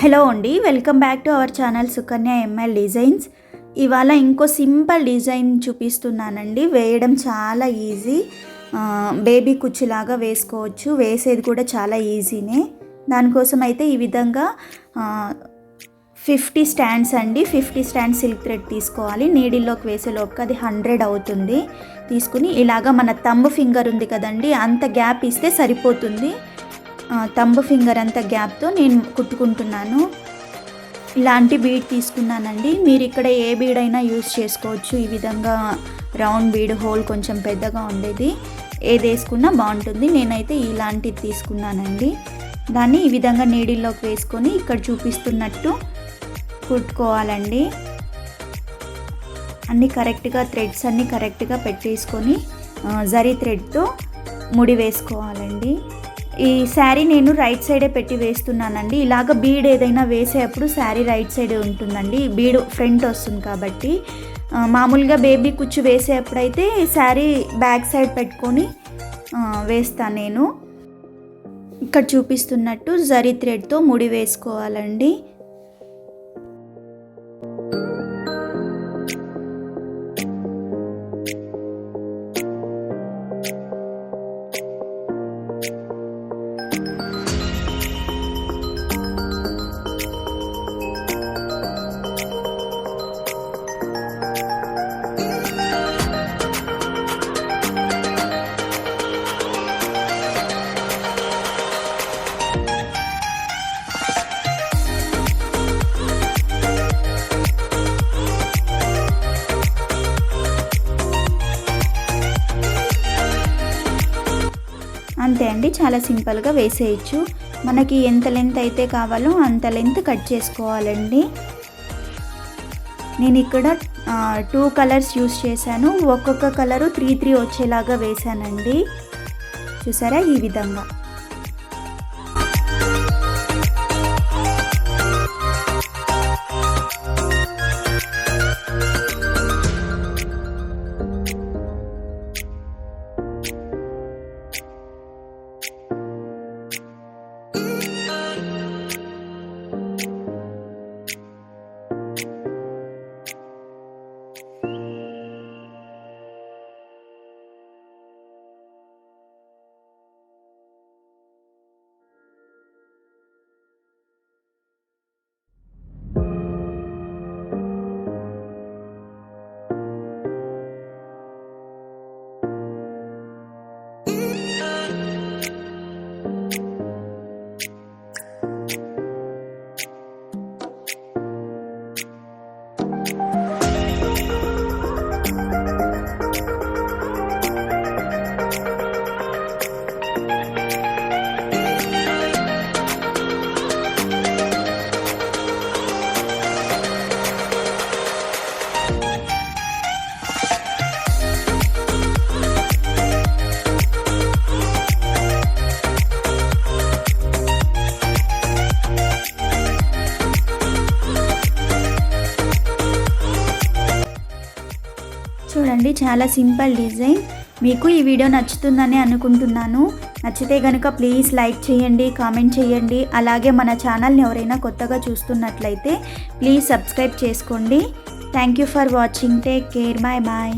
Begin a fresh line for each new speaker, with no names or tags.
Hello అండి, welcome back to our channel Sukanya ML designs. ఇవాళ ఇంకో సింపుల్ డిజైన్ చూపిస్తున్నానండి. వేయడం చాలా ఈజీ. బేబీ కుచ్చులాగా వేసుకోవచ్చు. వేసేది కూడా చాలా ఈజీనే. దానికోసం అయితే ఈ విధంగా 50 స్టాండ్స్ అండి, 50 స్టాండ్స్ సిల్క్ థ్రెడ్ తీసుకోవాలి. నీడిల్లోకి వేసేలోపు అది 100 అవుతుంది. తీసుకుని ఇలాగా మన థంబ్ ఫింగర్ ఉంది కదండి, అంత గ్యాప్ ఇస్తే సరిపోతుంది. థంబ్ ఫింగర్ అంత గ్యాప్తో నేను కుట్టుకుంటున్నాను. ఇలాంటి బీడ్ తీసుకున్నానండి. మీరు ఇక్కడ ఏ బీడ్ అయినా యూజ్ చేసుకోవచ్చు. ఈ విధంగా రౌండ్ బీడ్, హోల్ కొంచెం పెద్దగా ఉండేది ఏది వేసుకున్నా బాగుంటుంది. నేనైతే ఇలాంటిది తీసుకున్నానండి. దాన్ని ఈ విధంగా నీడిల్లోకి వేసుకొని ఇక్కడ చూపిస్తున్నట్టు కుట్టుకోవాలండి. అన్నీ కరెక్ట్గా థ్రెడ్స్ అన్నీ కరెక్ట్గా పెట్టేసుకొని జరీ థ్రెడ్తో ముడి వేసుకోవాలండి. ఈ శారీ నేను రైట్ సైడే పెట్టి వేస్తున్నానండి. ఇలాగ బీడ్ ఏదైనా వేసేటప్పుడు శారీ రైట్ సైడే ఉంటుందండి. బీడ్ ఫ్రంట్ వస్తుంది కాబట్టి. మామూలుగా బేబీ కుచ్చు వేసేటప్పుడైతే శారీ బ్యాక్ సైడ్ పెట్టుకొని వేస్తాను నేను. ఇక్కడ చూపిస్తున్నట్టు జరీ థ్రెడ్తో ముడి వేసుకోవాలండి. అంతే అండి, చాలా సింపుల్గా వేసేయచ్చు. మనకి ఎంత లెంత్ అయితే కావాలో అంత లెంత్ కట్ చేసుకోవాలండి. నేను ఇక్కడ 2 కలర్స్ యూస్ చేశాను. ఒక్కొక్క కలరు 3 వచ్చేలాగా వేశానండి. చూసారా, ఈ విధంగా. చూడండి, చాలా సింపుల్ డిజైన్. మీకు ఈ వీడియో నచ్చుతుందని అనుకుంటున్నాను. నచ్చితే కనుక ప్లీజ్ లైక్ చేయండి, కామెంట్ చేయండి. అలాగే మన ఛానల్ని ఎవరైనా కొత్తగా చూస్తున్నట్లయితే ప్లీజ్ సబ్స్క్రైబ్ చేసుకోండి. Thank you for watching. Take care. Bye bye.